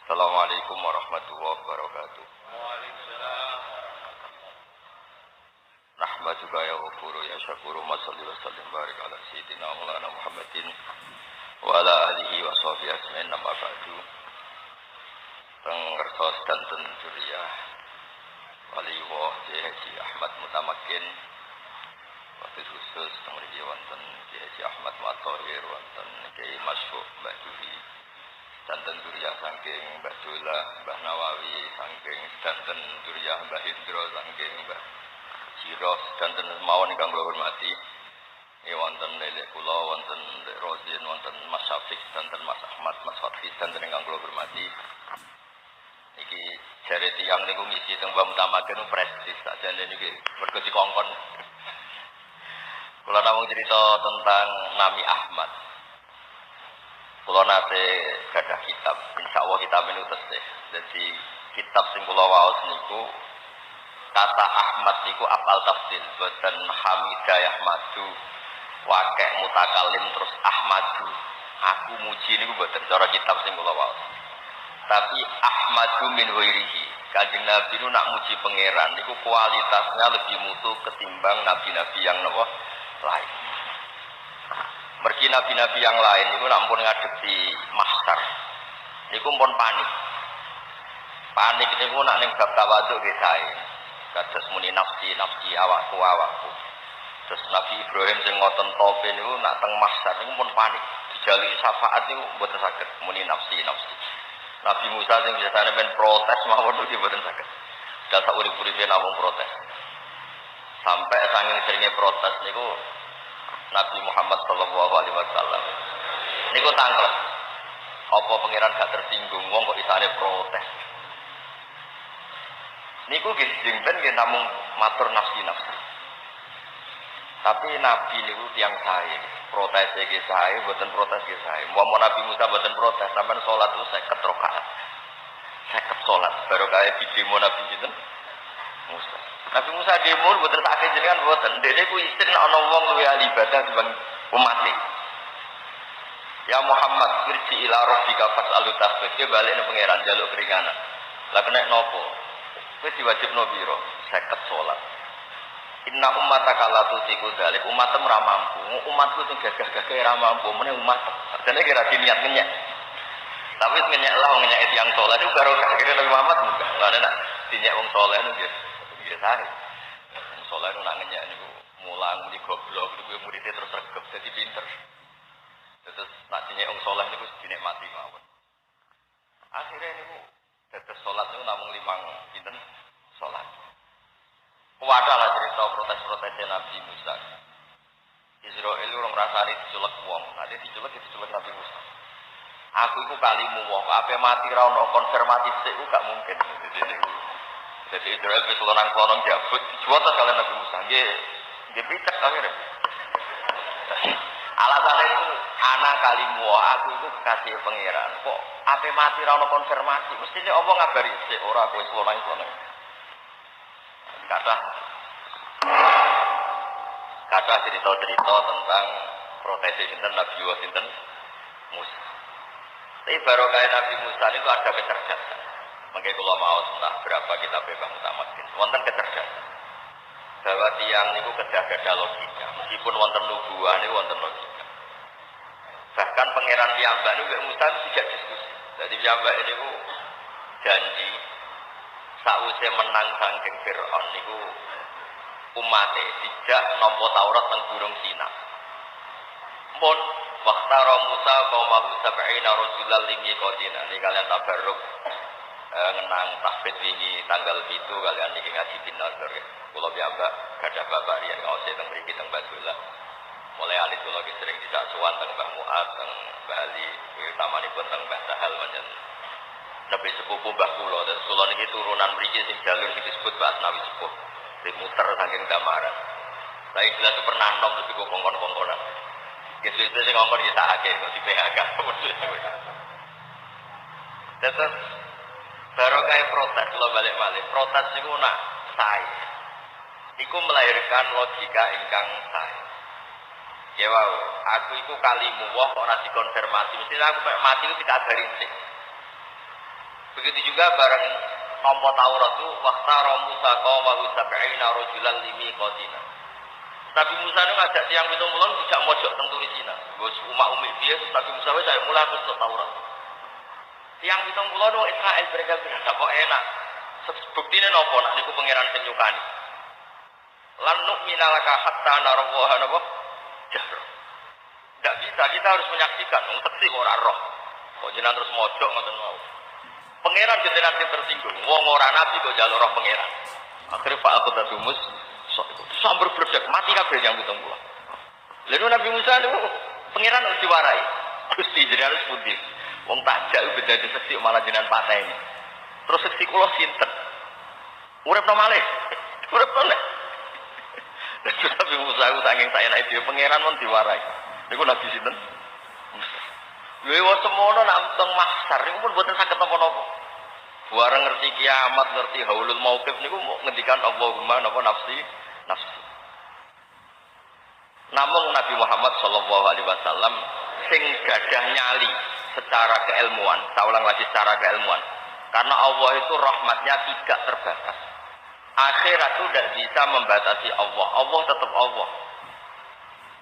Assalamualaikum warahmatullahi wabarakatuh. Waalaikumsalam. Nahmaduka ya ghafuru ya syakuru masalli wa sallim barik ala sayyidina Maulana Muhammadin wa ala alihi wa sahbihi ajmain nama ba'du. Teng ngertos danten juriyah waliwah Haji Ahmad Mutamakin waktu khusus teng mriki wonten Haji Ahmad Matohir wonten Kiai Masyuk Mbak Juhi danten juriyah saking Mbak Dola Mbah Nawawi saking danten juriyah Mbah Hindro saking Mbah Jiros danten mawon ingkang kula hormati wonten Lele kula wonten Rozin wonten Mas Syafiq danten Mas Ahmad Mas Fatih danten ingkang kula hormati iki jare tiyang niku ngisi teng Mbah Mutamaken prestis sakjane niki mergo dikongkon kula namung cerita tentang Nami Ahmad. Kula nate gadah kitab, insyaallah kitab ini tesih. Jadi kitab sing kula waos niku kata Ahmad niku apal tafsir, boten Hamidah Ahmadu, wakek mutakalim terus Ahmadu. Aku muji niku boten cara kitab sing kula waos. Tapi Ahmadu min ghairihi. Kanjeng Nabi niku nak muji pangeran niku kualitasnya lebih mutu ketimbang nabi-nabi yang napa lain. Mergi nabi-nabi yang lain itu nampun ngadepi mahsyar niku pun panik niku nak ning bab tawadhu nggih sae kados muni nafsi awakku terus Nabi Ibrahim sing ngoten tope niku nak teng mahsyar niku pun panik dijaluki syafaat niku mboten saged muni nafsi Nabi Musa sing biasane men protes mawon niku mboten saged dal sak urip-uripe namung protes sampai saking seringe protes niku Nabi Muhammad sallallahu alaihi wasallam niku tanglet apa pangeran gak tersinggung wong kok isane protes niku nggih jengben nggih namung matur nafsi tapi Nabi niku tiyang sae protes nggih sae mboten protes nggih sae mau Nabi Musa mboten protes sampean salat itu 50 rakaat 50 salat baru kaya demo Nabi sinten Musa. Nabi Musa demo mboten sakit jenengan mboten. Dene ku isin ana wong luwih ahli ibadah timbang umate. Ya Muhammad irji ila rabbika fas'alu tahfidz. Ke balik nang pangeran njaluk keringanan. Lah kena nopo? Wis diwajibno pira? 50 salat. Inna ummataka la tutiku dzalik. Umatmu ora mampu. Umatku sing gagah-gagah ora mampu. Mene umat. Dene kira niat ngenyek. Tapi ngenyek lah ngenyek tiyang salat itu karo gak kira Nabi Muhammad enggak. Lah nek dinyek wong saleh niku biasa. Soleh nu nak ngenyek niku mulang muni goblok niku muridé terus regep dadi pinter. Terus nak dinyek wong soleh niku dinikmati mawon. Akhire niku dados salat niku namung 5 pinten salat. Kuwata lah cerita protes-protes Nabi Musa. Israil ora ngrasani diculek wong, nanti diculek Nabi Musa. Aku iku kalimu wong, ape mati ra ono konfirmasi sik ku gak mungkin. Jadi Israel wis lonang-lonong jabut dijuwata kalian Nabi Musa. Nggih picek akhirnya. Alasannya itu anak kalimu aku itu kekasih pangeran. Kok ape mati ra ono konfirmasi? Mestine apa ngabari sik ora kowe lonang-lonong. Kata cerita-cerita tentang protesi sinten Nabi sinten Musa. Tapi baru kayak Nabi Musa itu ada kecerdasan. Mungkin kalau mau entah berapa kita bebas utamakan, wonten kecerdasan. Bahwa tiang itu kedah-kedah logika, meskipun wonten nubuah ini wonten logika. Bahkan pangeran piyambak ini Musa tidak diskusi. Jadi piyambak ini janji sausé menang saking Firaun niku umate dijak nampa Taurat nang Gunung Sinai. Mun waqtara Musa qaumahu sab'ina rajulan limiqatina. Niki kalian tabarruk ngenang tahfidz wingi tanggal 7 kalian niki ngaji bin Nazar. Kula piyambak gadah bapak riyen ngose teng mriki teng Badula. Mulai alit kula ki sering dijak sowan teng Mbah Muat teng Bali, utamanipun teng Mbah Sahal pancen. Nabi sepupu Mbah kula, terus kula niki turunan mriki sing jalur sing disebut Mbah Asnawi sepuh. Dimuter saking Damaran. Saya jelas pernah nom tapi kok kongkon-kongkonan. Gitu itu sing ngongkon kita akeh kok di PHK. Terus baru kayak protes kalau balik-balik. Protes niku nak sae. Iku melahirkan logika ingkang sae. Ya wow, aku iku kalimu wah kok ora dikonfirmasi. Mesti aku mati itu dikabari sik. Begitu juga barang nampa Taurat itu waqtara Musa qaumahu sab'ina rajulan limiqatina. Nabi Musa itu ngajak tiang 70 tidak mojok teng turisina. Wis umak-umik dia Nabi Musa wis saya mulai terus Taurat. Tiang 70 itu Israel berkata kok enak. Buktine napa nek niku pangeran sing nyukani. Lan nu'mina laka hatta narawaha napa? Jahr. Tidak bisa, kita harus menyaksikan, seksi kok ora roh. Kok jenengan terus mojok ngoten mau. Pangeran jenengan sing tersinggung, wong ora nabi kok njaluk roh pangeran. Akhire Pak aku tadumus sambar bledek mati kabeh yang 70. Lalu Nabi Musa niku pangeran harus diwarai. Gusti jenengan harus pundi. Wong tajak beda seksi malah jenengan pateni. Terus seksi kula sinten? Uripno malih. Uripno nek. Nabi Musa itu saking saya naik dia pangeran mon diwarai. Niku Nabi sinten? Musa. Lha semono nak teng mahsyar niku pun boten saged napa-napa. Bareng ngerti kiamat, ngerti haulul mauqif niku ngendikan Allahumma napa nafsi. Namun Nabi Muhammad sallallahu alaihi wasallam sing gadah nyali secara keilmuan, saya ulang lagi secara keilmuan. Karena Allah itu rahmatnya tidak terbatas. Akhirat itu tidak bisa membatasi Allah. Allah tetap Allah.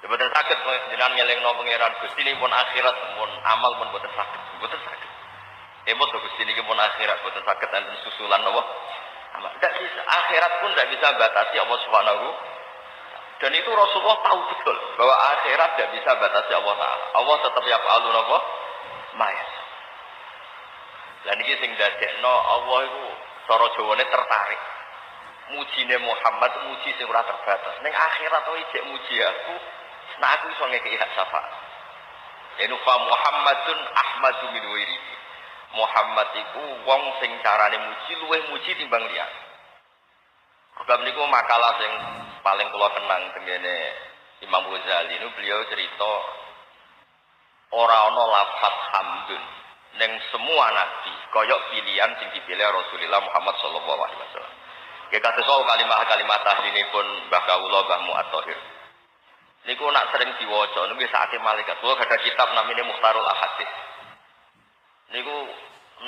Boten saged jenengan ngelingno pangeran Gusti niki pun akhirat pun amal pun boten saged. Boten saged. Emot to Gusti niki pun akhirat boten saged enten susulan napa? Amal. Tidak bisa. Akhirat pun tidak bisa batasi Allah Subhanahu. Dan itu Rasulullah tahu betul bahwa akhirat tidak bisa batasi Allah Taala. Allah tetap yaf'alu napa? Mayas. Lan iki sing dadekno Allah iku cara Jawane tertarik. Mujine Muhammad muji sing ora terbatas. Ning akhirat to ijek muji aku, nah aku iso ngekeki hak syafaat. Enu fa Muhammadun Ahmadu min wairi. Muhammad iku wong sing carane muji luwih muji timbang liya. Sebab niku makalah sing paling kula kenang tengene Imam Ghazali niku beliau cerita ora ana lafaz hamdun ning semua nabi kaya pilihan sing dipilih Rasulullah Muhammad sallallahu alaihi wasallam. Ya kados kalimat-kalimat tahlinipun Mbah Kawula Mbah Mu'athir. Niku nak sering diwaca niku saate malaikat. Kula gadah kitab namine Mukhtarul Ahadits. Niku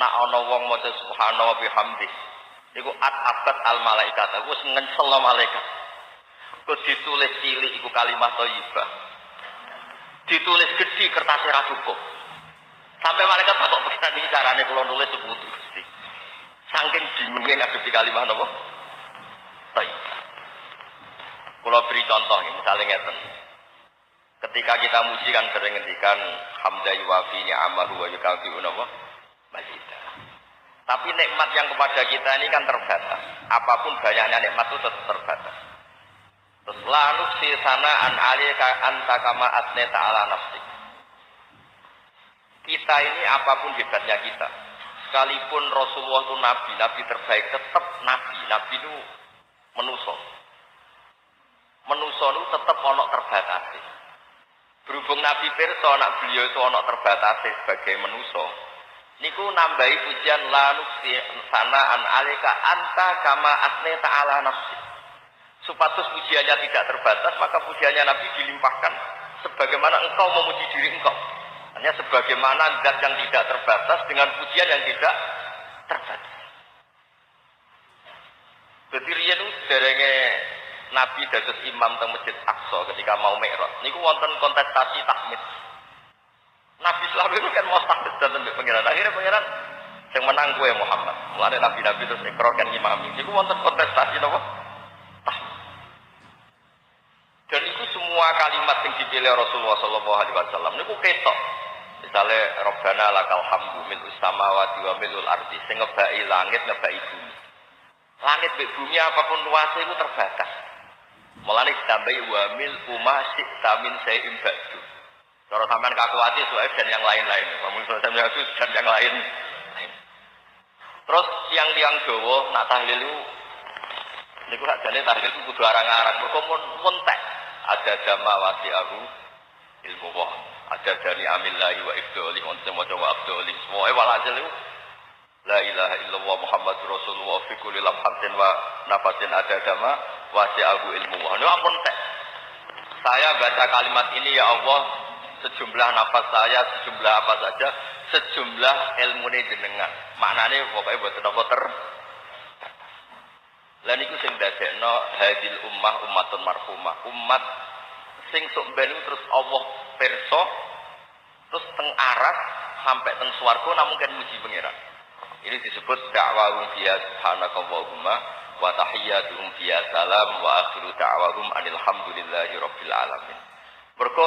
nak ana wong maca subhanallah wa bihamdi. Niku at-abat al malaikat. Wis ngencel malaikat. Kok ditulis cilik iku kalimat thayyibah. Ditulis gede kertas ra cukup. Sampai malaikat kok pikiran iki carane kula nulis seputu Gusti. Saking bingunge ngadepi kalimat napa? Thayyibah. Kula beri contoh misalnya ngeten. Ketika kita muji kan sering ngendikan hamda yuwafi ni'amahu wa yukafi'u napa? Majidah. Tapi nikmat yang kepada kita ini kan terbatas. Apapun banyaknya nikmat itu tetap terbatas. Terus lalu si sana an alika anta kama asneta ala nafsi. Kita ini apapun hebatnya kita. Sekalipun Rasulullah itu nabi terbaik tetap nabi. Nabi itu menuso. Menuso itu tetap ono terbatasi. Berhubung Nabi pirsa anak beliau itu ono terbatasi sebagai menuso. Niku nambahi pujian la nuksi sana an alika anta kama asneta ala nafsi. Supados pujiannya tidak terbatas, maka pujiannya Nabi dilimpahkan sebagaimana engkau memuji diri engkau. Hanya sebagaimana zat yang tidak terbatas dengan pujian yang tidak terbatas. Betirian derenge Nabi dados imam teng Masjid Aqsa ketika mau Mi'raj. Niku wonten kontestasi tahmid. Nabi selama itu kan mau tahmid dan tembik pangeran. Akhirnya pangeran yang menang kue Muhammad. Mulai Nabi terus ikrar kan imami. Niku wonten kontestasi napa? Tahmid. Dan itu semua kalimat yang dipilih Rasulullah sallallahu alaihi wasallam niku ketok. Misalnya Rabbana lakal hamdu mil'us samawati wa mil'ul ardi sing ngebaki langit ngebaki bumi. Langit mek bumi apapun luasnya itu terbatas. Mulane ditambahi wa mil'u ma syi'ta min syai'in ba'du. Cara sampean kakuati soal dan yang lain-lain. Kamu sampeyan dan yang lain. Terus tiang-tiang Jawa nak tahlil niku sakjane tahlil itu kudu arang-arang. Mergo mun tek ada jama wasi'ahu ilmu wa ada dari amillahi wa ibdoli untuk maca wa abdoli semua walhasil itu la ilaha illallah Muhammadur Rasulullah fi kulli lamhatin wa nafasin ada dama wasi'ahu ilmu wa. Ini ampun teh. Saya baca kalimat ini ya Allah sejumlah nafas saya sejumlah apa saja sejumlah ilmune jenengan. Maknane pokoke mboten napa ter. Lah niku sing dadekno hadil ummah ummatun marhumah. Umat sing sok ben terus Allah pirsa terus teng aras sampai teng swarga namun kan muji pangeran. Ini disebut da'wahum fiha subhanakallahumma wa tahiyyatuhum fiha salam wa akhiru da'wahum alhamdulillahi rabbil alamin. Mergo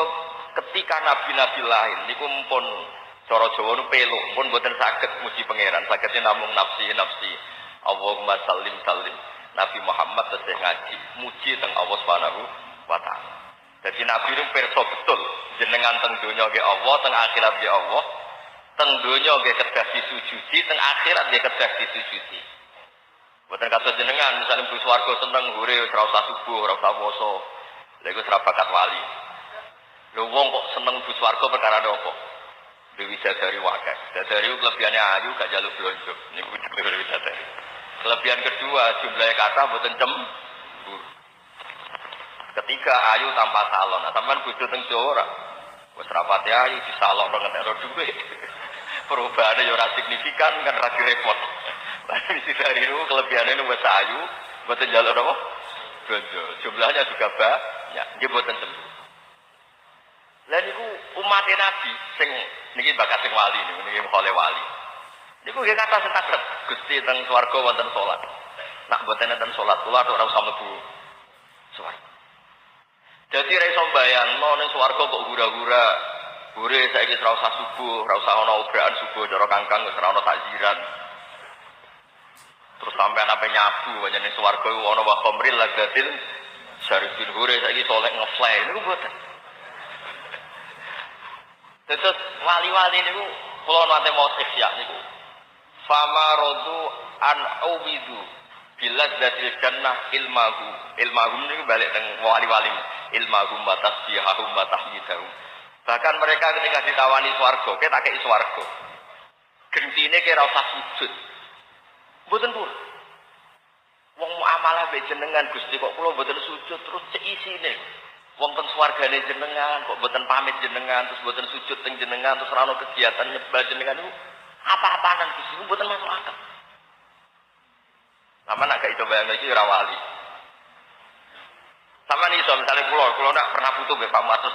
ketika nabi-nabi lain niku pun cara Jawa nu peluk pun mboten saged muji pangeran, sagede namung nafsi Allahumma sallim sallim. Nabi Muhammad tesih ngaji muji teng Allah Subhanahu wa taala. Jadi nabi itu perso betul jenengan teng donya nggih Allah, teng akhirat nggih Allah. Teng donya nggih kedah disujudi, teng akhirat nggih kedah disujudi. Mboten kados jenengan misalnya bus warga seneng hure ora usah subuh, ora usah poso. Lha iku ora bakat wali. Lho wong kok seneng bus warga perkara apa? Dewi Dadari wae. Dadari kelebihane ayu gak njaluk blonjo. Niku Dewi Dadari. Kelebihan kedua jumlahnya kata mboten cemburu. Ketiga ayu tanpa salon. Nah, sampean bojo teng Jawa ora. Wis rapate ayu disalon ngentekno dhuwit. Perubahannya ya ora signifikan kan ra direpot. Lah isi dari itu kelebihannya wis ayu, mboten njaluk napa? Blonjo. Jumlahnya juga banyak. Nggih mboten cemburu. Lah niku umat Nabi sing niki bakat sing wali niki khole wali. Niku nggih kata sing takrep Gusti teng swarga wonten salat. Nak mboten enten salat kula ora usah mlebu swarga. Dadi ra iso mbayangno ning swarga kok hura-hura. Hure saiki ora usah subuh, ora usah ana obrakan subuh cara kangkang wis ora ana takziran. Terus sampean ape nyabu ning swarga iku ana wa khamril ladatil syarifin hure saiki solek ngefly niku mboten. Terus wali-wali niku kula nate mau ikhya niku. Fama rodu an ubidu biladzil jannah ilmahum niku balik teng wali-wali ilmahum batasbihahum batahmidahum. Bahkan mereka ketika ditawani swarga, kita kei swarga. Gentine kira usah sujud. Mboten pun. Wong muamalah mbek jenengan Gusti kok kula mboten sujud terus cek isine. Wong teng swargane jenengan kok mboten pamit jenengan terus mboten sujud teng jenengan terus ora ono kegiatan nyembah jenengan niku apa-apaan Gusti niku mboten masuk akal. Sama nak gak itu bayang iki ora wali. Sama nih so misalnya kula nak pernah butuh mbek Pak Mas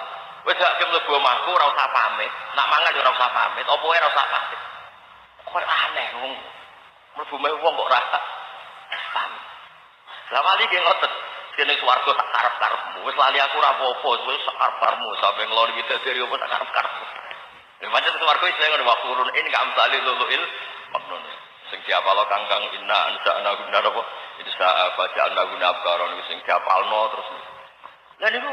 wis gak mlebu omahku ora usah pamit. Nak mangan ora usah pamit, opo ora usah pamit. Kok aneh wong mlebu wong kok ora pamit. Lah wali ki ngoten. Kene swarga tak karep-karepmu. Wis lali aku ora apa-apa, wis sak karep-karepmu sampe ngloni bidadari opo tak karep-karepmu. Lha pancen swarga iki ngono wakurun in ka amsali luluil maknun. Sing diapalo kangkang inna ansana guna apa? Isa bacaan guna abkaron sing diapalno terus. Lah niku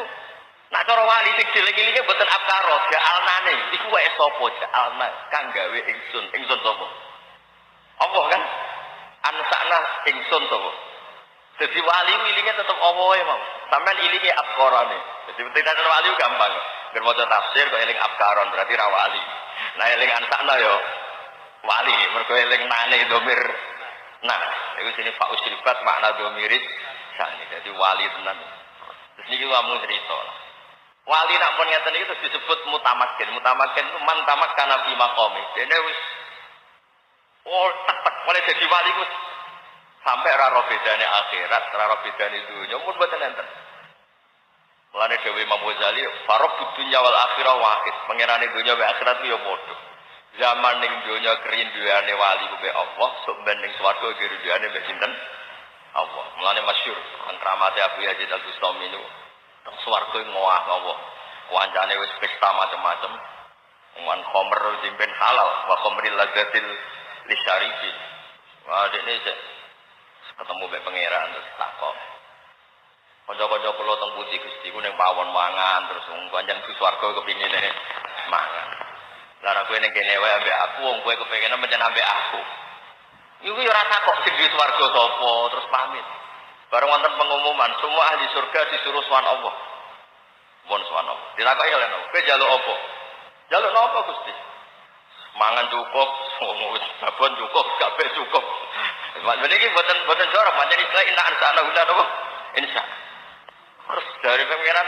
nak cara wali sing diling-ilinge mboten abkaro, ja'alnane. Iku wae sapa ja'alna kang gawe ingsun sapa? Allah kan? Ansana ingsun sapa? Jadi wali ilingnya tetap Allah ya mau. Sampai ilingnya abkarane. Jadi tidak wali gampang. Bermaca tafsir kok eling abkaron berarti ra wali. Nah eling ansakna yo wali. Mergo eling nane domir. Nah, iku sini Pak Usribat makna domiris sani. Jadi wali tenan. Terus niki wamu cerita. Wali nak pun ngeten iki terus disebut mutamakin. Mutamakin itu man tamakkana fi maqami. Dene wis tepat oleh jadi wali ku sampai ora bedane akhirat, ora bedane dunya pun mboten enten. Mulane dhewe Imam Ghazali, farq dunya wal akhirah wahid. Pangerane dunya wa akhirat ku ya padha. Zaman ning dunya kerinduane wali ku be Allah, sok ben ning swarga kerinduane be sinten? Allah. Mulane masyhur ang kramate Abu Yazid Al-Bustami niku. Teng swarga ngowah Allah. Wancane wis pesta macam-macam. Wan khamr dimben halal, wa khamril ladzatil lisyarifin. Wah dekne ketemu mbek pangeran terus takok. Kanca-kanca kula teng pundi Gusti ku ning pawon mangan terus wong pancen Gusti swarga kepingine mangan. Lah kowe ning kene wae ambek aku wong kowe kepengine menyang ambek aku. Iku yo ora takok sing di swarga sapa terus pamit. Bareng wonten pengumuman semua ahli surga disuruh sowan Allah. Mon sowan Allah. Ditakoki oleh Allah, kowe njaluk apa? Njaluk napa Gusti? Mangan cukup, wis sabun cukup, kabeh cukup. Maknane iki boten jorok, pancen istilah inna ansana guna napa? Insya. Terus dari pangeran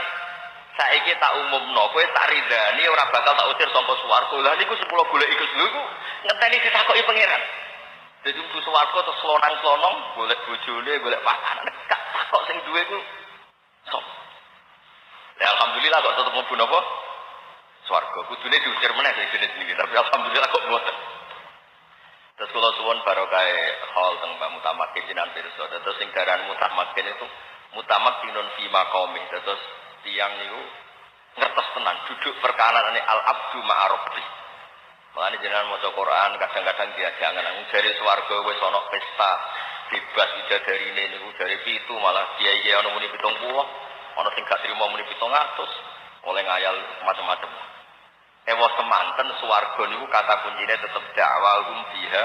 Saiki tak umumno, kowe tak ridani ora bakal tak usir saka swarga. Lah niku 10 golek iku lho iku ngenteni ditakoki pangeran. Dadi mlebu swarga terus slonang-slonong golek bojone, golek pakanan. Gak takok sing duwe iku sop. Ya alhamdulillah kok tetep mlebu napa? Swarga. Kudune diusir meneh sing jenis niki, tapi alhamdulillah kok mboten. Terus kula suwun barokah hal teng Mbak Mutamakin jenengan pirsa. Terus sing garan Mutamakin itu mutamakinun fi maqami. Terus tiyang niku ngertos tenan duduk perkarane al-abdu ma'arabbi. Mulane jenengan maca Quran kadang-kadang diajangan jare swarga wis ana pesta bebas wijadarine niku jare 7 malah kiai-kiai ana muni 70, ana sing gak trimo muni 700, oleh ngayal macam-macam. Ewa semanten swarga niku kata kuncine tetep da'wahum fiha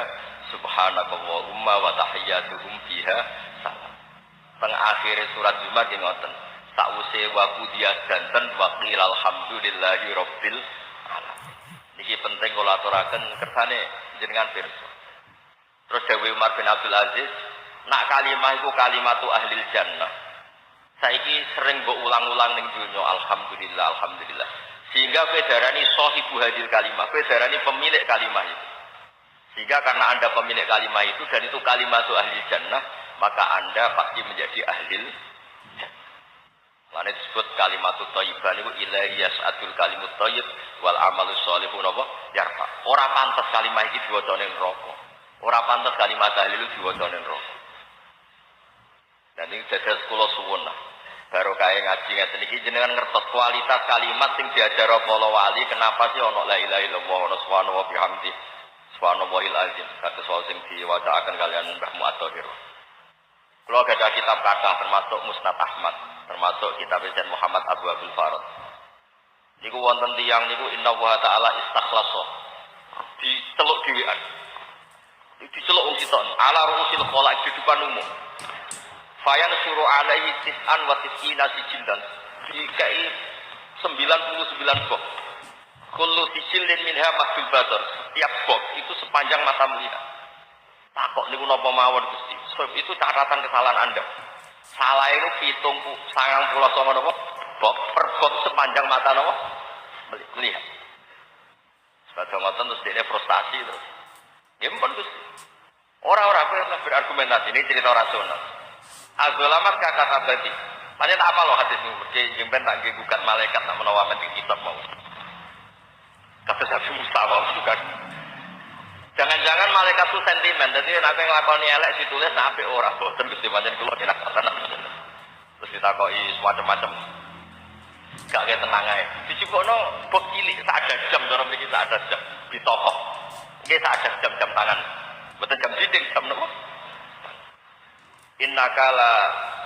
subhanakallahumma wa tahiyyatuhum fiha salam. Teng akhir surat Jumat ngoten. Sakwuse wa qudiya danten wa qila alhamdulillahi rabbil alamin. Niki penting kula aturaken kersane jenengan pirsa. Terus dawuh Umar bin Abdul Aziz, nak kalimah iku kalimatu ahlil jannah. Saiki sering mbok ulang-ulang ning donya alhamdulillah alhamdulillah. Sehingga kowe darani sahibu hadil kalimah, kowe darani pemilik kalimah itu. Sehingga karena Anda pemilik kalimah itu dan itu kalimatu ahlil jannah, maka Anda pasti menjadi ahlil jannah. Lalu disebut kalimatut thayyibah niku ilahi yas'atul kalimut thayyib wal amalus shalihun apa yarfa. Ora pantes kalimah iki diwacane neraka. Ora pantes kalimat tahlil diwacane neraka. Dan ini dados kula suwun lah. Barokah ngaji ngeten iki jenengan ngertos kualitas kalimat sing diajar para wali, kenapa sih ana la ilaha illallah wa subhanahu wa bihamdi subhanallahil azim. Kados sing diwacaaken kalian Mbah Mu'athir. Kalau ada kitab kata termasuk Musnad Ahmad, termasuk kitab Sayyid Muhammad Abu Abdul Farad. Niku wonten tiyang niku innallaha ta'ala istakhlasa. Diceluk dhewean. Diceluk wong sitok ala ruusil khalaq di depan umum. Fayan suruh alaihi tis'an wa tis'ina sijildan. Dikai 99 box. Kullu sijilin minha mahdul basar. Setiap box itu sepanjang mata melihat. Takok niku napa mawon Gusti. Sebab itu catatan kesalahan Anda. Salah itu 99 napa? Box per box sepanjang mata napa? Melihat. Sebab ngoten terus dene frustasi terus. Ya mpun Gusti. Ora-ora kowe berargumentasi ini cerita rasional. Azulamat kakak abadi. Tanya tak apa loh hadis ini. Berarti jemben tak gugat malaikat tak menawa menti kitab mau. Kata Nabi Musa mau juga. Jangan-jangan malaikat itu sentimen. Jadi nabi ngelakoni elek ditulis sampai orang. Boten Gusti pancen kula enak tenan. Terus ditakoi macam-macam. Gak kayak tenang ae. Dicukupno bok cilik sak ada jam cara mriki sak ada jam di toko. Nggih sak ada jam-jam tangan. Boten jam dinding jam nopo? Innaka la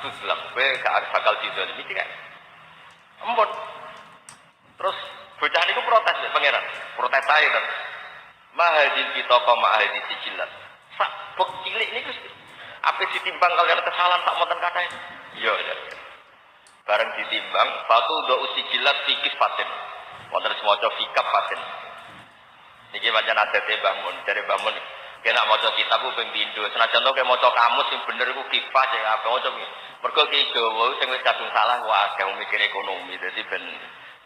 tuzlam. Kowe gak bakal didol iki kan. Empun. Terus bocah niku protes ya pangeran. Protes ae terus. Mahadil kita koma ahadi sijilat. Sak bok cilik niku ape ditimbang kalian kesalahan sak monten kathah. Iya ya. Bareng ditimbang fatu do usijilat fikis paten. Wonten semoco fikap paten. Niki pancen adate Mbah Mun, dari Mbah Mun. Kena maca kitab ku ping pindho. Senajan to kaya maca kamus sing bener iku kifah sing apa maca iki. Mergo ki Jawa sing wis kadung salah wae agak mikir ekonomi. Dadi ben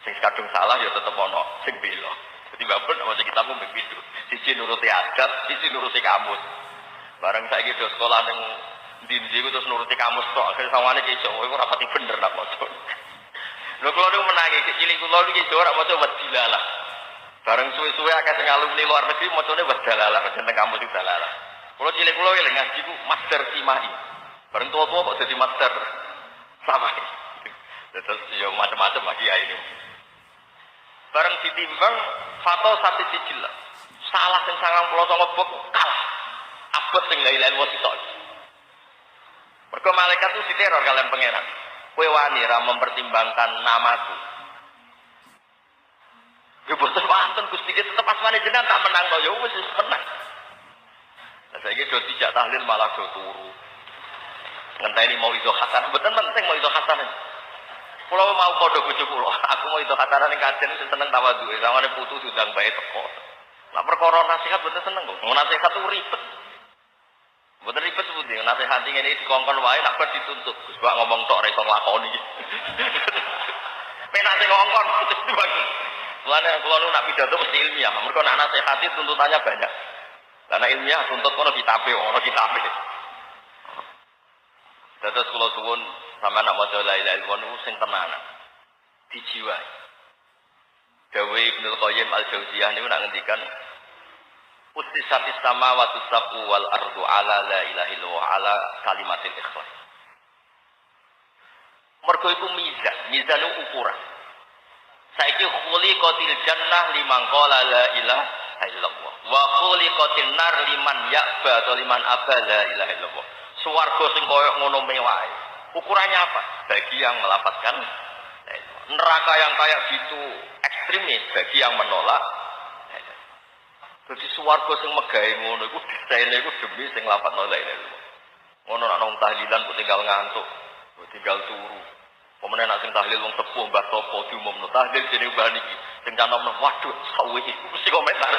sing kadung salah ya tetep ana sing bela. Dadi Mbah Mun maca kitab ku ping pindho. Siji nuruti adat, siji nuruti kamus. Bareng saiki do sekolah ning ndi-ndi ku terus nuruti kamus tok. Akhire sawane ki Jawa iku ora pati bener nak maca. Lho kula niku menangi cilik kula iki Jawa ora maca wadilalah. Bareng suwe-suwe akeh sing alumni luar negeri macane wadalalah, jeneng kampus iki dalalah. Kulo cilik kulo eling ngaji ku master simai. Bareng tuwa-tuwa kok dadi master samai. Terus yo macam-macam lagi ya ini. Bareng ditimbang fato satu sijil. Salah sing 99 bok kalah. Abot sing la ilaha illallah sitok. Mergo malaikat itu diteror kalian pangeran. Kowe wani ra mempertimbangkan namaku. Ya boten wonten Gusti iki tetep asmane jenengan tak menang to ya wis menang. Lah saiki do dijak tahlil malah do turu. Ngenteni mau iso hasan, mboten penting mau iso hasan. Kula mau padha bojo kula, aku mau iso hasan ning kajen sing seneng tawadhu, sawane putu diundang bae teko. Lah perkara nasihat mboten seneng kok. Nasihat ku ribet. Mboten ribet pundi, nasihat ngene iki dikongkon wae nak bar dituntut. Gus bak ngomong tok ora iso nglakoni. Penak sing ngongkon. Mulane kula nu nak pidato mesti ilmiah. Mergo nek ana sehat tuntutannya banyak. Karena ilmiah tuntut ono kitabe, ono kitabe. Dados kula suwun sampeyan nak maca la ilaha illallah sing tenanan. Dijiwai. Dawe Ibnu Qayyim Al-Jauziyah niku nak ngendikan Ustisatis samawati sab'u wal ardu ala la ilaha illallah ala kalimatil ikhlas. Mergo iku mizan ukuran. Saiki khuliqatil jannah liman qala la ilaha illallah. Wa khuliqatin nar liman ya'ba atau liman aba la ilaha illallah. Swarga sing koyo ngono mewae. Ukurannya apa? Bagi yang melafazkan neraka yang kayak gitu ekstremis bagi yang menolak. Jadi swarga sing megahe ngono iku desaine iku demi sing lafadzno la ilaha illallah. Ngono nek nang tahlilan kok tinggal ngantuk, kok tinggal turu. Pemene nek sing tahlil wong sepuh Mbah Topo diumumno tahlil jeneng mbah niki. Sing canomno waduh sawi mesti komentar.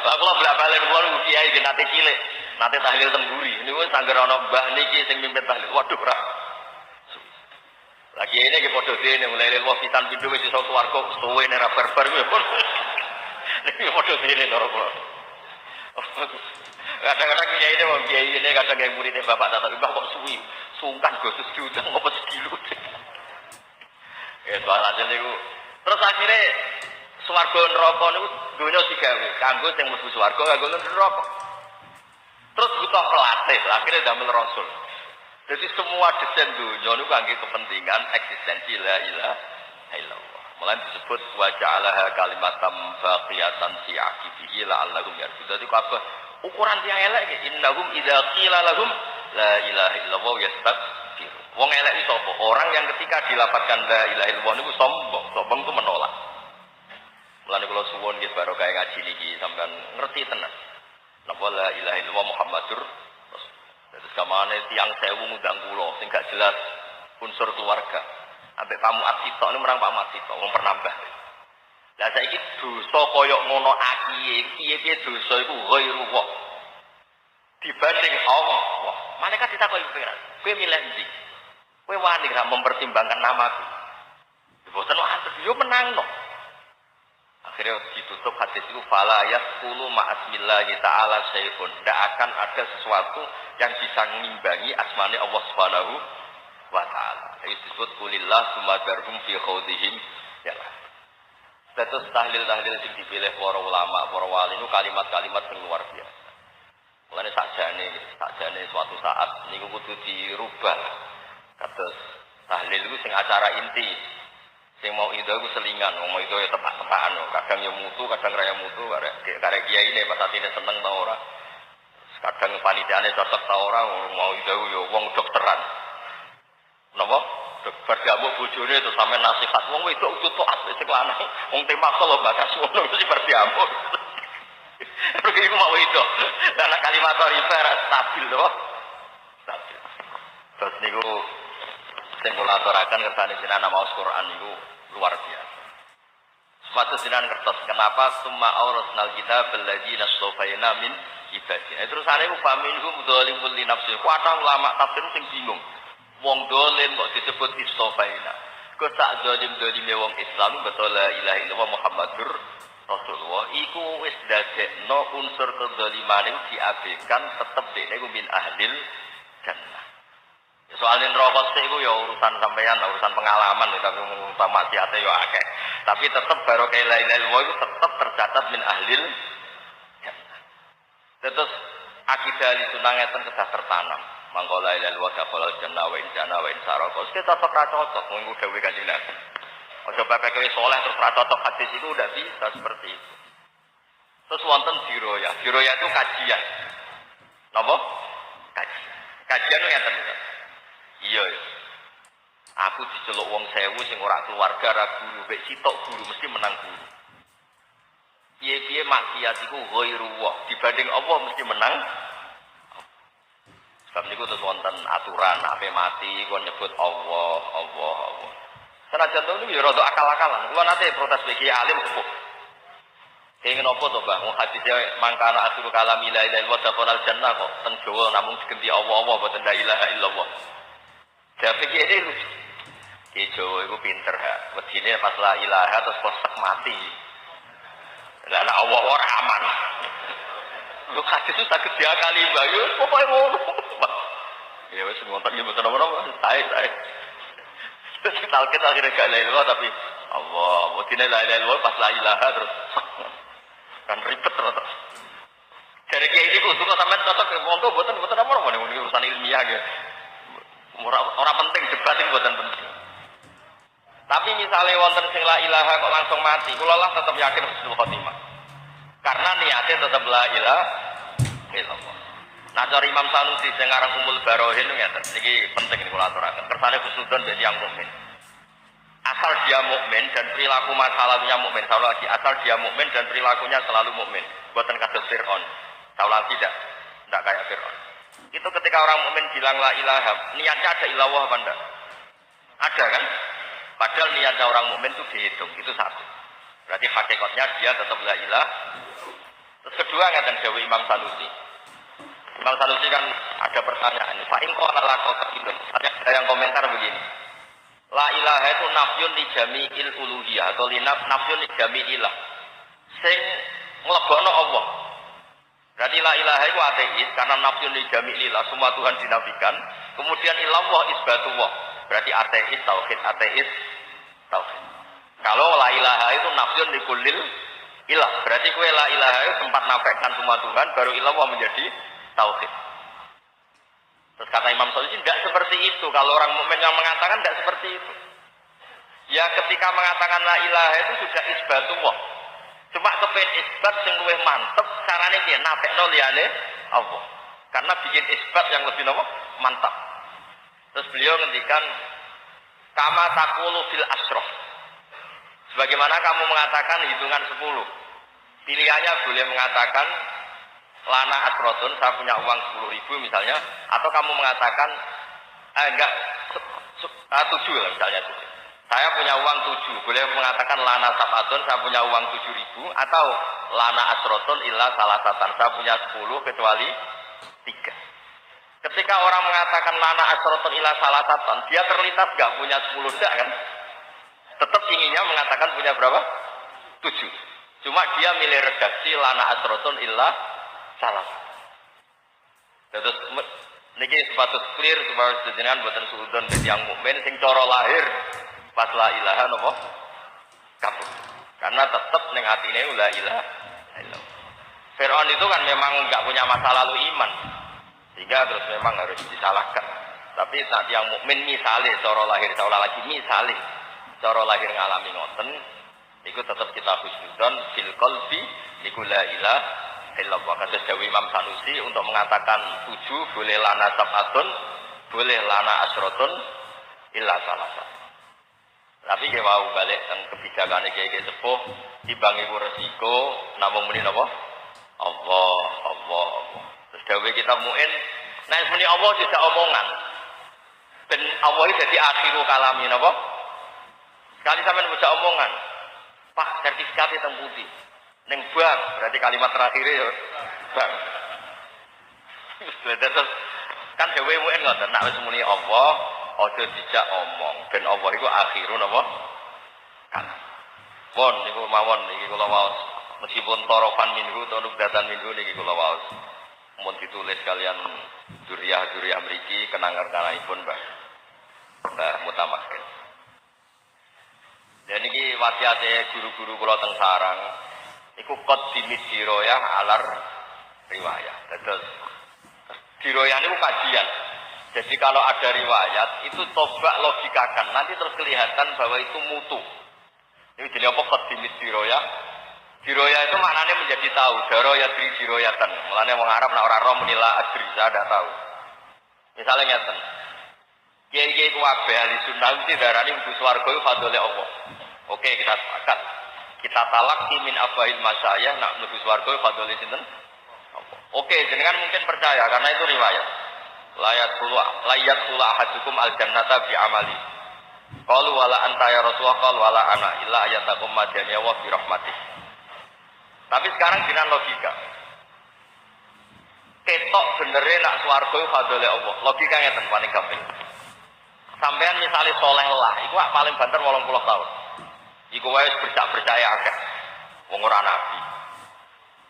Lah kula bolak-balik kula kiai nate cilik, nate tahlil teng Guri. Niku sangger ana mbah niki sing mimpin tahlil. Waduh ora. Lagi ini ki padha dene mulai lewat pisan pindho wis iso swarga suwe nek ra barbar kuwi pun. Niki padha dene karo kula. Kadang-kadang kiai ini wong kiai ini kadang kiai muridnya bapak tata mbah kok suwi, sungkan gosus diundang apa sedilut. Ya soal aja niku. Terus akhirnya swarga neraka niku donya digawe kanggo sing mlebu swarga kanggo neraka. Terus butuh pelatih, akhirnya damel rasul. Jadi semua desain dunia niku kangge kepentingan eksistensi la ilaha illallah. Mulai disebut wa ja'alaha kalimatam baqiyatan fi aqibihi la'allahum yarjun. Dadi kabeh ukuran yang elek iki innahum idza qila lahum la ilaha illallah yastakbir. Wong elek iki sapa? Orang yang ketika dilafadzkan la ilaha illallah niku sombong. Sombong itu menolak. Mulane kula suwun nggih barokah ngaji niki sampean ngerti tenan. Napa la ilaha illallah Muhammadur Rasul. Terus kamane tiyang sewu ngundang kula sing gak jelas unsur keluarga. Ambek Pak Muat Sito ini merang Pak Muat Sito wong pernambah. Lah saiki dosa kaya ngono akiye, piye-piye dosa iku ghairu wa. Dibanding Allah, malaikat ditakoki pengiran, kowe milih ndi? Kowe wani ra mempertimbangkan namaku. Boten wonten yo menangno. Akhirnya ditutup hadis itu fala yaqulu ma'asmillahi ta'ala syai'un. Tidak akan ada sesuatu yang bisa mengimbangi asmane Allah Subhanahu wa ta'ala. Itu disebut kulillah sumadarhum fi khawdihim ya. Status tahlil-tahlil yang dipilih para ulama, para wali itu kalimat-kalimat yang luar biasa. Mulane sakjane suatu saat niku kudu dirubah. Kados tahlil itu sing acara inti. Sing mau itu aku selingan, mau itu ya tepak-tepakan. Kadang ya mutu, kadang raya mutu. Karek kiai ini pas atine seneng ta ora. Kadang panitiane cocok ta ora, mau itu ya wong dokteran. Napa? Bergamu bojone itu sampe nasihat wong itu utuh taat sing lanang. Wong tema kalau bakas ngono mesti berdiamuk. Pergi iku mau itu. Karena kalimat rifer stabil lho. Stabil. Terus niku sing kula aturaken kersane jenengan maos Quran niku luar biasa. Sepatu jenengan kertas kenapa summa aurasnal kitab alladziina astafaina min ibadina. Terus ana iku faminhum dzalimun li nafsi. Kuatah ulama tafsir sing bingung. Wong dolen kok disebut istafaina. Kok sak dolim-dolime wong Islam betul la ilaha illallah Muhammadur Rasulullah iku wis dadekno unsur kedzalimane diabaikan tetep dene iku min ahlil jannah. Soalnya neraka sik iku ya urusan sampean, urusan pengalaman tapi urusan maksiate ya akeh. Tapi tetep barokah la ilaha illallah iku tetep tercatat min ahlil jannah. Terus akidah Ahlussunnah ngeten kedah tertanam. Mangko la ilaha illallah dakhala jannah wa injana wa insaraka. Kita cocok ra cocok nganggo dawuh Kanjeng Nabi. Aja bapak kowe saleh terus ra cocok hadis itu udah bisa seperti itu. Terus wonten diroya. Diroya itu kajian. Napa? Kajian. Kajian itu ngeten. Iya ya. Aku diceluk wong 1000 sing ora keluarga ra guru, mek sitok guru mesti menang guru. Piye-piye maksiat iku ghairu wa, dibanding Allah mesti menang. Sebab niku terus wonten aturan ape mati kon nyebut Allah, Allah, Allah. Senajan to niku ya rada akal-akalan. Kula nate protes bagi alim sepuh. Kenging apa to, Mbah? Wong hadise mangkana asru kalam la ilaha illallah dakhalal jannah kok teng Jawa namung digenti Allah, Allah boten la ilaha illallah. Jadi ini lucu. Ki Jawa iku pinter ha. Wedine pas la ilaha terus kosek mati. Lah nek Allah ora aman. Lu hadis itu sakit dia kali bayu, pokoke ngono. Ya wis ngonten iki mboten apa-apa, sae. Terus talkin akhirnya gak la ilaha tapi Allah, wedine la ilaha pas la ilaha terus kan ribet terus. Dari kiai ini kudu kok sampean cocok monggo mboten apa-apa nih urusan ilmiah ya. Ora penting debat ini mboten penting. Tapi misalnya wonten sing la ilaha kok langsung mati, kula lah tetap yakin husnul khotimah. Karena niatnya tetap la ilaha illallah. Nah, cara Imam Sanusi sing aran Umul Barohin ngeten, iki penting kula aturaken. Kersane khusnudzon dadi yang mukmin. Asal dia mukmin dan perilaku masalahnya mukmin, kalau lagi asal dia mukmin dan perilakunya selalu mukmin. Buatan kados Fir'aun. Taulah tidak kayak Fir'aun. Itu ketika orang mukmin bilang la ilaha, niatnya ada ilallah apa enggak? Ada kan? Padahal niatnya orang mukmin itu dihitung, itu satu. Berarti hakikatnya dia tetap la ilaha. Terus kedua ngatan dawuh Imam Sanusi. Imam Sanusi kan ada pertanyaan. Fa in qala la qaidun. Ada yang komentar begini. La ilaha itu nafyun li jami'il uluhiyah atau nafyun li jami'ilah. Sing nglebono Allah. Berarti la ilaha itu ateis karena nafyun li jami'illah, semua Tuhan dinafikan. Kemudian ilallah isbatullah. Berarti ateis tauhid. Kalau la ilaha itu nafyun li kullil ilah. Berarti kowe la ilaha itu sempat nafikan semua Tuhan baru ilallah menjadi tauhid. Terus kata Imam Sanusi tidak seperti itu. Kalau orang mukmin yang mengatakan tidak seperti itu. Ya ketika mengatakan la ilaha itu sudah isbatullah. Cuma kepen isbat sing luwih mantep carane piye nafekno liyane Allah. Karena bikin isbat yang lebih mantap. Terus beliau ngendikan kama taqulu fil asraf. Sebagaimana kamu mengatakan hitungan 10. Pilihannya boleh mengatakan lana asrotun, saya punya uang 10.000 misalnya, atau kamu mengatakan enggak 7 lah misalnya. Saya punya uang 7, boleh mengatakan lana sabatun, saya punya uang 7.000, atau lana asrotun illa salasatan, saya punya 10 kecuali 3. Ketika orang mengatakan lana asrotun illa salasatan, dia terlintas enggak punya 10 enggak kan? Tetap inginnya mengatakan punya berapa? 7. Cuma dia milih redaksi lana asrotun illa salah. Terus niki sepatut clear supaya jenengan boten suudzon dadi yang mukmin sing cara lahir pas la ilaha napa kabeh. Karena tetap ning atine la ilaha illallah. Fir'aun itu kan memang enggak punya masa lalu iman. Sehingga terus memang harus disalahkan. Tapi saat yang mukmin misale cara lahir salah lagi misale cara lahir ngalami ngoten iku tetap kita husnudzon fil qalbi niku la ilaha illallah. Kata Jawa Imam Sanusi untuk mengatakan 7 boleh lana sabatun, boleh lana asrotun illa salasat. Tapi dia mau balik dan kebijakan kiai sepuh timbang iku resiko namung muni napa? Allah. Terus dawuh kita muin nek muni Allah tidak omongan. Ben Allah iki dadi akhiru kalami napa? Sekali sampean baca omongan, Pak sertifikatnya teng putih. Neng bang, berarti kalimat terakhirnya ya bang. Terus kan dewe muen ngoten, nek wis muni Allah, aja dijak omong. Ben Allah iku akhirun apa? Kan. Pun niku mawon niki kula waos. Meskipun torofan minggu atau nubdatan minggu niki kula waos. Mun ditulis kalian duriah mriki kenangan-kenanganipun Mbah Mutamakin. Dan niki wasiate guru-guru kula teng sarang. Iku qad dimidiroyah alar riwayat. Terus diroyah itu kajian. Jadi kalau ada riwayat itu coba logikakan. Nanti terus kelihatan bahwa itu mutu. Ini jadi apa qad dimidiroyah? Diroyah itu maknanya menjadi tahu. Daroyah diroyatan. Mulanya wong Arab nek ora roh menila adri saya ada tahu. Misalnya ngeten. Kiai-kiai kuwabe ahli sunnah mesti darani mlebu swarga fadhole Allah. Oke, kita sepakat. Kita talaki min abahil masyayah nak menuju swarga fadhole sinten? Oke, jenengan mungkin percaya karena itu riwayat. Layat kula ahadukum al jannata bi amali. Qalu wala anta ya Rasulullah qala wala ana illa ayatakum madaniya wa bi rahmatih. Tapi sekarang dengan logika. Ketok benere nak swarga fadhole Allah. Logika ngeten paling gampang. Sampean misalnya soleh lah, iku paling banter 80 tahun. Iku wae percaya akeh. Wong ora nabi.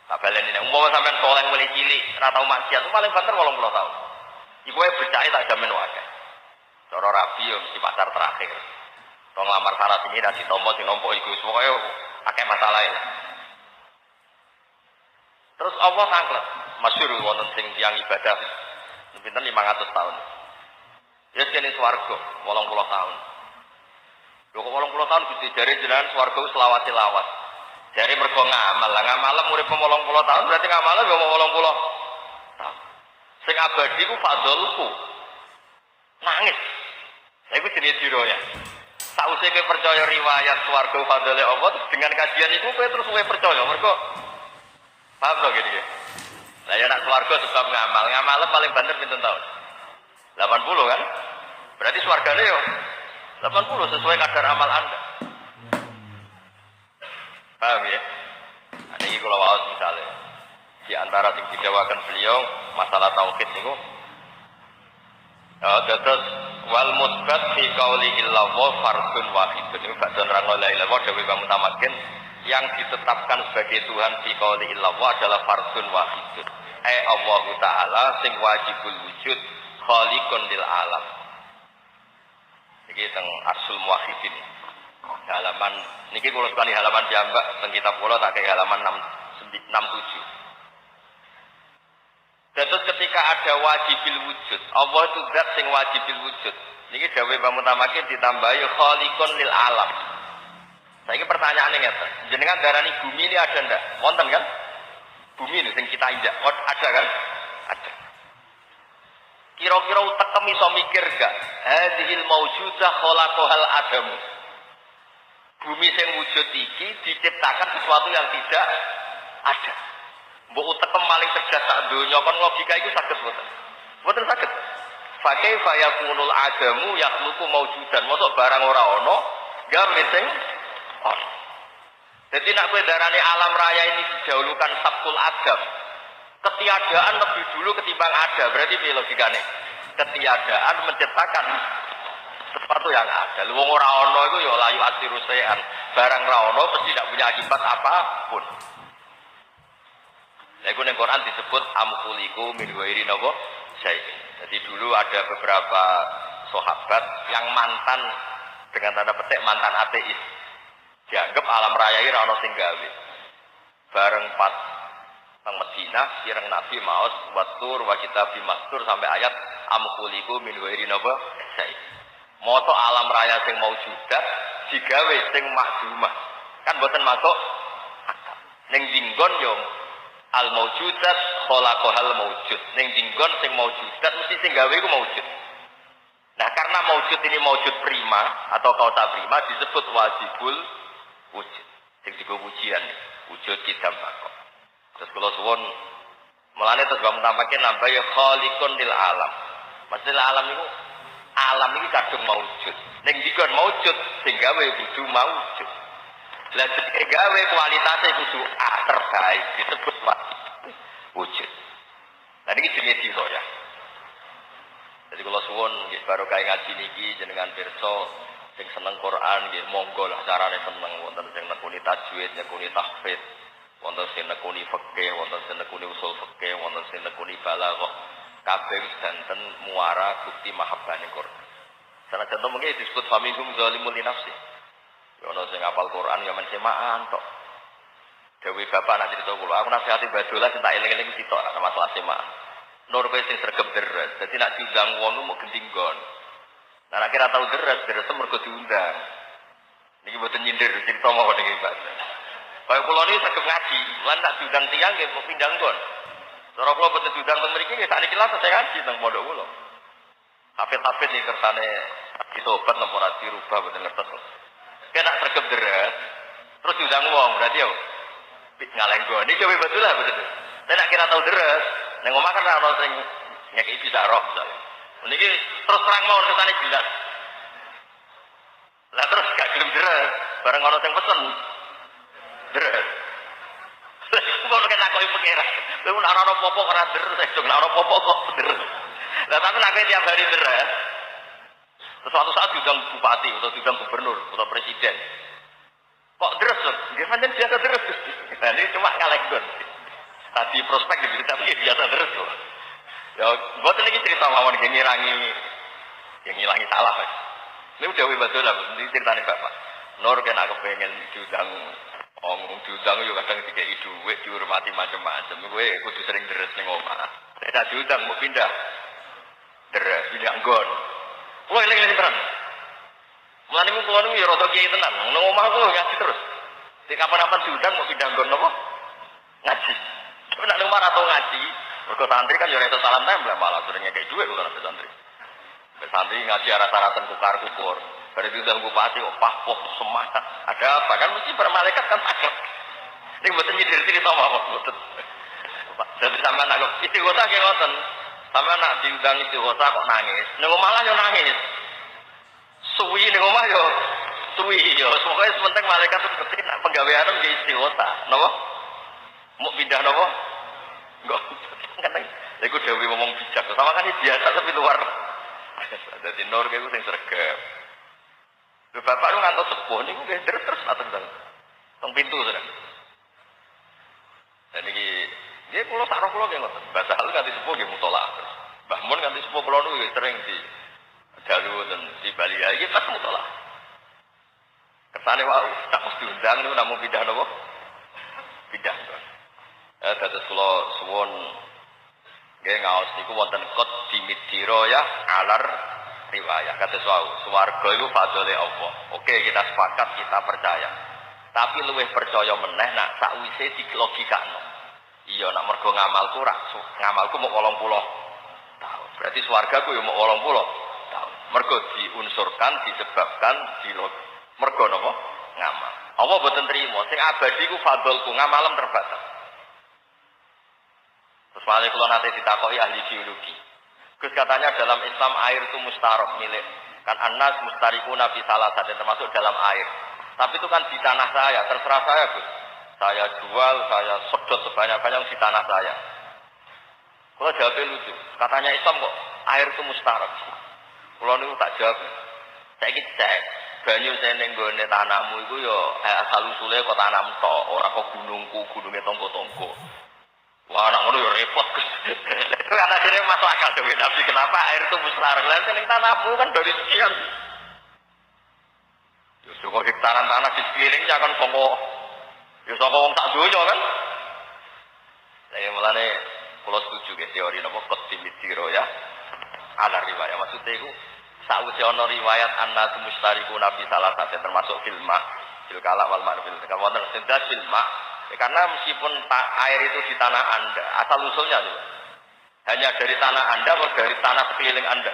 Tak baleni nek umpama sampean soleh mulai cilik, ora tau maksiat, paling banter 80 tahun. Iku wae percaya tak jamin akeh. Cara rabi yo mesti pacar terakhir. Tong lamar sana sini dan ditompo dinompo iku pokoke akeh masalah ya. Terus Allah ngangklet, masyhur wonten sing tiyang ibadah pinten 500 tahun. Ya kene swarga 80 tahun. Lho kok 80 tahun Gusti jare jenengan swarga selawase lawas. Jare mergo ngamal. Lah ngamal urip 80 tahun berarti ngamal yo 80 tahun. Sing abadi ku fadlku. Nangis. Lha iku jenenge diroya. Sausé kowe percaya riwayat swarga fadle Allah dengan kajian iku kowe terus kowe percaya mergo paham to gini. Lah ya nak swarga sebab ngamal. Ngamal paling banter pinten tahun? 80 kan? Berarti swargane yo 80 sesuai kadar amal Anda. Paham ya? Nah, ini kalau waos misalnya di antara yang dijawakan beliau masalah tauhid niku. Terus wal musbat fi qauli illallah fardun wahidun. Ini bacaan rangol la ilaha illallah dewe mutamakin yang ditetapkan sebagai Tuhan fi qauli illallah adalah fardun wahidun. Allah Ta'ala sing wajibul wujud khaliqun lil alam. Iki teng Arsul Muwahhidin. Halaman niki kula sekali halaman piyambak teng kitab kula tak kaya halaman 67. Terus ketika ada wajibil wujud, Allah itu zat sing wajibil wujud. Niki dawuh Mbah Mutamakin ditambahi khaliqun lil alam. Saiki pertanyaane ngeten, jenengan darani bumi ini ada ndak? Wonten kan? Bumi ini sing kita injak, ada kan? Ada. Kira-kira utekem iso mikir gak? Hadhil maujudah khalaqahal adamu. Bumi sing wujud iki diciptakan sesuatu yang tidak ada. Mbok utekem maling cerdas sak donya kon logika iku saged mboten? Mboten saged. Fa kaifa yakunul adamu yakhluqu maujudan. Mosok barang ora ana gawe sing ana. Jadi nak kowe darane alam raya ini didahulukan sabkul adam. Ketiadaan lebih dulu ketimbang ada. Berarti piye logikane? Ketiadaan menciptakan sesuatu yang ada. Lu wong ora ana iku ya layu asirusean. Barang ra ana mesti tidak punya akibat apapun. Lha iku ning Quran disebut amkhuliku min ghairi napa syai'in. Jadi dulu ada beberapa sahabat yang mantan dengan tanda petik mantan ateis. Dianggap alam raya ini ana sing gawe. Bareng pas nang Madinah ireng Nabi maos watur wa kitab mastur sampai ayat amkhuliku min ghairi napa syai. Moto alam raya sing maujudat digawe sing makdumah. Kan mboten masuk akal. Ning dinggon yo al maujudat khalaqahal maujud. Ning dinggon sing maujudat mesti sing gawe iku maujud. Nah, karena maujud ini maujud prima atau kausa prima disebut wajibul wujud. Sing digo pujian wujud kita bakok. Terus kula suwun mulane terus bang tampake nambah ya khaliqun lil alam. Maksudnya alam itu alam iki kadung maujud. Ning dikon maujud sing gawe kudu maujud. Lah sing gawe kualitasé kudu terbaik disebut wujud. Lah niki jenenge diro ya. Jadi kula suwun nggih barokah ngaji niki jenengan pirsa sing seneng Quran nggih monggo lah carane seneng wonten sing nekuni tajwid, nekuni tahfidz, wonten sing nekuni fikih, wonten sing nekuni usul fikih, wonten sing nekuni balaghah. Kabeh danten muara bukti mahabbane Quran. Sanajan to mengki disebut famihum zalimun li nafsi. Ya ono sing hafal Quran ya men semaan tok. Dewi bapak nak cerita kula, aku nasihati badolah sing tak eling-eling sitok ana masalah semaan. Nur kowe sing sregep deres, dadi nak diundang wong mau gendinggon. Nah, nek kira tau deres mergo diundang. Niki mboten nyindir cerita mawon niki, Pak. Kaya kula niki saged ngaji, lan tak diundang tiyang nggih kok pindang nggon. Cara kula mboten diundang teng mriki nggih sakniki lah saya ngaji teng pondok kula. Hafid-hafid iki kersane ditobat napa ora dirubah mboten ngertos. Kena sregep deres, terus diundang wong berarti yo ngaleng nggon. Niki betul lah betul. Saya nak kira tau deres, ning omah kan ana sing nyekeki bisa roh misalnya. Niki terus terang mawon kesane jelas. Lah terus gak gelem deres, bareng ana sing pesen. Deres. Kok nek takoki pengira. Lha ora ana apa-apa ora deres, ora ana apa-apa kok deres. Lah tapi nek tiap hari deres, Terus suatu saat diundang bupati atau diundang gubernur atau presiden. Kok deres loh? Dia pancen biasa deres. Nah, ini cuma kalekdon. Tadi prospek diberita tapi biasa deres loh. Ya, buat ini cerita mawon yang ngilangi salah. Ini udah betul lah, ini ceritanya bapak. Nur kan aku pengen diundang, diundang juga kadang dikei duit, dihormati macam-macam. Gue kudu sering deres ning omah. Nek diundang mau pindah, deres pindah nggon. Kulo eling-eling tenan. Mulane kulo niku ya rada kiai tenan. Nang omah kulo ngaji terus. Di kapan-kapan diundang mau pindah nggon napa? Ngaji. Tapi nek omah atau ngaji, mergo santri kan ya ora iso salam tempel malah sering ngekek duit kok nek santri. Santri ngaji arah-aratan kukar-kukur. Dari diundang bupati kok pahpoh semangat. Ada apa kan mesti bermalaikat kan takut. Ini mboten nyindir cerita mawon mboten. Jadi sampean nak istighosa nggih ngoten. Sampean nak diundang istighosa kok nangis. Ning omah lah yo nangis. Suwi ning omah yo suwi yo. Pokoke sementing malaikat itu ketik nak penggawean nggih istighosa. Napa? Mau pindah napa? Enggak. Kan iku dhewe ngomong bijak. Sama kan biasa tapi luar. Dadi nur iku sing sregep. Lho bapak lu ngantos sepuh niku nggih terus ateng teng pintu sedang. Dan iki nggih kula sak roh kula nggih ngoten. Bahasa halus kanthi sepuh nggih mutola terus. Mbah Mun kanthi sepuh kula niku sering di dalu dan di Bali iki pas mutola. Kersane wae tak mesti diundang niku namung pindah napa? Pindah. Dados kula suwun nggih ngaos niku wonten kot dimidiro ya alar riwayah kata swarga itu fadhole Allah. Oke, kita sepakat, kita percaya. Tapi luwih percaya meneh nak sakwise dilogikakno. Iya nak mergo ngamalku ngamalku mau 80 tahun. Berarti swargaku ya mau 80 tahun. Mergo diunsurkan, disebabkan mergo napa? Ngamal. Allah boten trimo, sing abadi ku fadholku, ngamalem terbatas. Terus malah kula nate ditakoki ahli geologi. Gus katanya dalam Islam air itu mustarok milik kan anas mustariku nabi salah satu termasuk dalam air. Tapi itu kan di tanah saya, terserah saya Gus. Saya jual, saya sedot sebanyak-banyak di tanah saya. Kalau jawabnya lucu, katanya Islam kok air itu mustarok. Kalau ini tak jawab, saya cek banyu saya nenggone tanahmu itu yo asal usulnya kok tanam to, orang kok gunungnya tonggo-tonggo. Wah, anak ngono ya repot. Itu kata sini masuk akal tuh, tapi kenapa air itu mustarok? Lain sini tanahmu kan dari sekian. Justru kok hektaran tanah di sekelilingnya kan kok, ya wong tak dunia kan. Saya mulane kalau setuju ke teori nama kotimidiro ya. Ada riwayat maksudnya itu sakwise ana riwayat anna mustariku nabi salah satu termasuk filma filkala wal ma'rufil kawan tersendat filma. Karena meskipun air itu di tanah Anda, asal usulnya itu hanya dari tanah Anda atau dari tanah sekeliling Anda.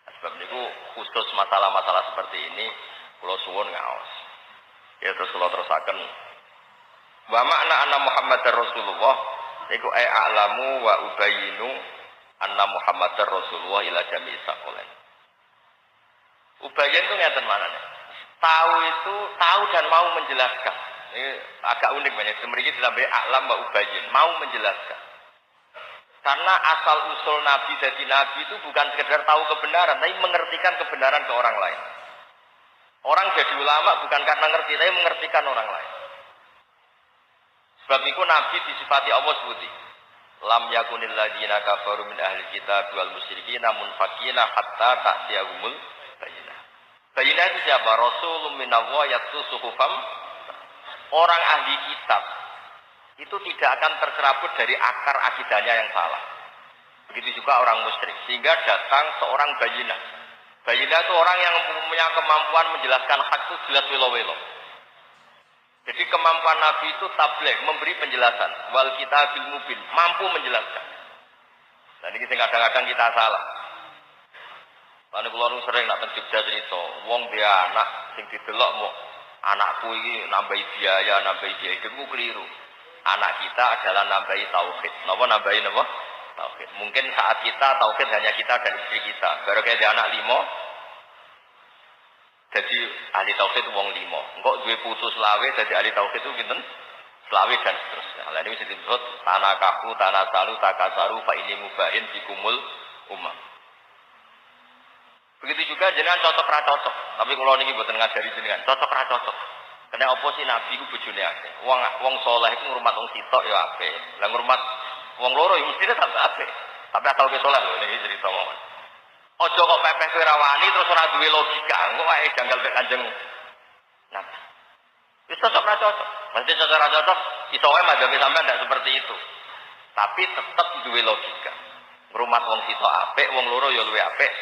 Sebab itu khusus masalah-masalah seperti ini, kalau suwun ngaos. Ya terus kalau terusakan, wa makna anna Muhammadar Rasulullah, iku a'lamu wa ubayinu anna Muhammadar Rasulullah ila jami'i sakolen. Ubayin itu ngeten manane. Tahu dan mau menjelaskan. Ini agak unik banyak. Semeriki ditambahi a'lam wa ubayin, mau menjelaskan. Karena asal usul Nabi jadi Nabi itu bukan sekedar tahu kebenaran, tapi mengertikan kebenaran ke orang lain. Orang jadi ulama bukan karena ngerti, tapi mengertikan orang lain. Sebab itu Nabi disifati Allah sebuti. Lam yakunil ladzina kafaru min ahli kitab wal musyrikin munfakina hatta ta'tiyahumul bayyinah. Bayyinah itu siapa? Rasulun minallah yatlu suhufam. Orang ahli kitab itu tidak akan tercerabut dari akar akidahnya yang salah. Begitu juga orang musyrik. Sehingga datang seorang bayyinah. Bayyinah itu orang yang punya kemampuan menjelaskan hak itu jelas welo-welo. Jadi kemampuan Nabi itu tabligh, memberi penjelasan. Wal kitabil mubin, mampu menjelaskan. Dan ini kadang-kadang kita salah. Lalu kalau sering nak terjebak cerita, wong dia anak sing didelok mau anakku ini nambahi biaya itu keliru. Anak kita adalah nambahi tauhid. Napa nambahi napa? Tauhid. Mungkin saat kita tauhid hanya kita dan istri kita. Baru kayak dia anak 5. Jadi ahli tauhid wong 5. Engkok duwe putu selawe jadi ahli tauhid itu pinten? Selawe dan seterusnya. Lah ini disebut tanah kaku, tanah salu, takasaru fa ini mubahin bikumul umam. Begitu juga jenengan cocok ra cocok. Tapi kalau niki mboten ngajari jenengan cocok ra cocok. Kena apa sih nabi ku bojone akeh. Wong saleh iku ngurmat wong sitok ya apik. Lah ngurmat wong loro ya mestine tambah apik. Tapi asal ke saleh lho niki cerita mawon. Aja kok pepeh kowe ra wani terus ora duwe logika. Engko wae janggal mek Kanjeng Nabi. Wis cocok ra cocok. Mesti cocok ra cocok iso wae madzhab sampean ndak seperti itu. Tapi tetep duwe logika. Ngurmat wong sitok apik, wong loro ya luwe apik.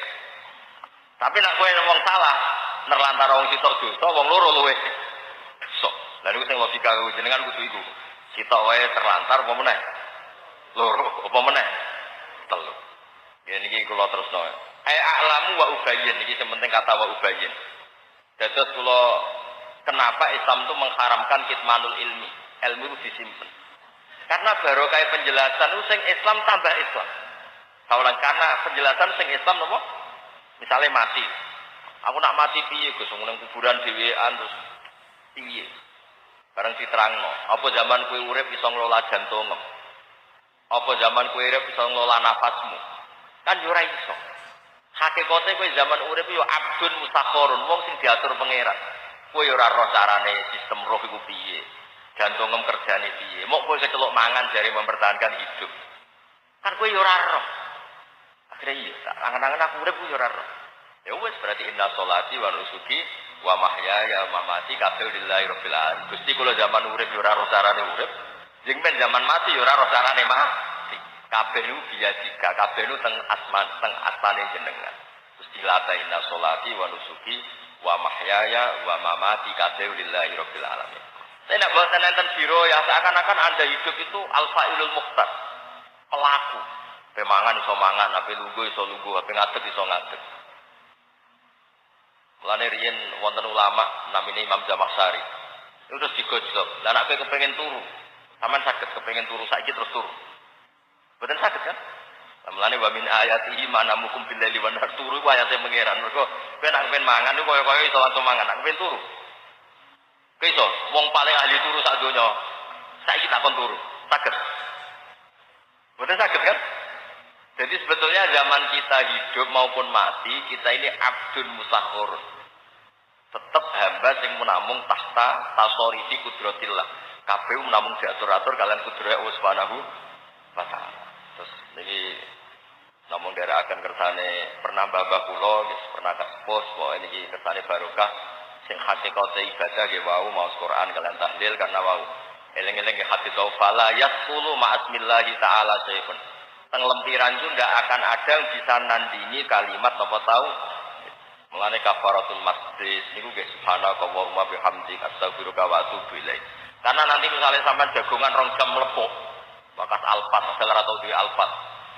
Tapi nak kowe wong salah, nerlantar wong sitok dosa, wong loro luwe dosa. Lha niku sing logika jenengan kudu iku. Sitok wae terlantar apa meneh? Loro, apa meneh? Telu. Ya niki kula terusno. A'lamu wa ubayyin niki sing penting kata wa ubayyin. Dados kula kenapa Islam itu mengharamkan kitmanul ilmi? Ilmu itu disimpen. Karena barokah penjelasan itu sing Islam tambah Islam. Kaulan karena penjelasan sing Islam napa? Misalnya mati, aku nak mati piye Gus, nang kuburan dhewean terus piye? Bareng diterangno, apa zaman kowe urip iso ngelola jantungmu? Apa zaman kowe urip iso ngelola nafasmu? Kan yo ora iso. Hakikate kowe zaman urip yo abdun mustakhorun, wong sing diatur pangeran. Kowe yo ora roh carane sistem roh iku piye? Jantungmu kerjane piye? Mok kowe kecelok mangan jare mempertahankan hidup. Kan kowe yo ora roh. Akhirnya iya, angan-angan aku urip yo ora roh. Ya wis berarti inna sholati wa nusuki wa mahyaya wa mamati kabeh lillahi rabbil alamin. Gusti kula zaman urip yo ora roh carane urip, sing men zaman mati yo ora roh carane mati. Kabeh niku biadika, kabeh niku teng asmane jenengan. Gusti lata inna sholati wa nusuki wa mahyaya wa mamati kabeh lillahi rabbil alamin. Saya nak boten enten sira ya seakan-akan Anda hidup itu al-fa'ilul mukhtar. Pelaku. Pemangan iso mangan, ape lungguh iso lungguh, ape ngadeg iso ngadeg. Mulane riyen wonten ulama namine Imam Zamakhsyari. Itu terus digojlok. Lah nek kowe kepengin turu, sampean saged kepengin turu saiki terus turu. Mboten saged kan? Lah mulane wa min ayatihi manamukum bil laili wan nahar turu ku ayate pangeran. Mergo kowe nek kepengin mangan iku kaya-kaya iso langsung mangan, nek kepengin turu. Kowe iso wong paling ahli turu sak donya. Saiki tak kon turu. Saged. Mboten saged kan? Jadi sebetulnya zaman kita hidup maupun mati, kita ini abdun musakhur. Tetap hamba yang menamung tahta tasorifi kudratillah. KPU menamung diatur-atur kalian kudrat Allah Subhanahu wa ta'ala. Terus ini namun daerah akan kersane pernah babah kula, pernah kaspos, bahwa ini kersane barokah sing hakikate ibadah nggih wau maos Quran kalian tahlil karena wau. Eling-eling nggih hati tau fala yasqulu ma'asmillahi ta'ala syai'un. Teng lempiran itu tidak akan ada yang bisa nandingi kalimat apa tahu. Mulane kafaratul masjid niku nggih subhanakallahumma bihamdika astaghfiruka wa atubu ilaik. Karena nanti misalnya sampean jagongan 2 jam mlepok, bakas alfat, asal ora tau duwe alfat.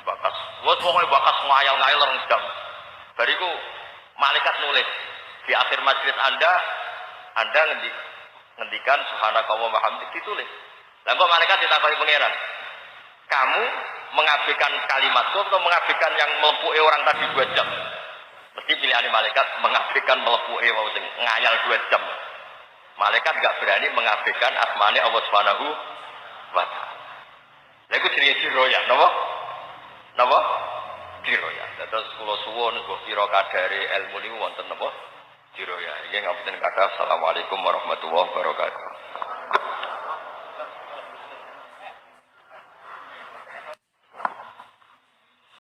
Bakas, wes pokoke bakas ngayal-ngayal 2 jam. Bariku malaikat nulis di akhir majlis Anda ngendikan subhanakallahumma bihamdika ditulis. Lah kok malaikat ditakoki pangeran, kamu mengabaikan kalimatku atau mengabaikan yang melepuki orang tadi 2 jam? Mesti pilihan malaikat mengabaikan melepuki wong sing ngayal 2 jam. Malaikat enggak berani mengabaikan asmane Allah Subhanahu wa ta'ala. Lha iku jenenge diroya, napa? Napa? Diroya. Terus kula suwun nggo kira kadare ilmu niku wonten napa? Diroya. Iki ngapunten kathah. Assalamualaikum warahmatullahi wabarakatuh.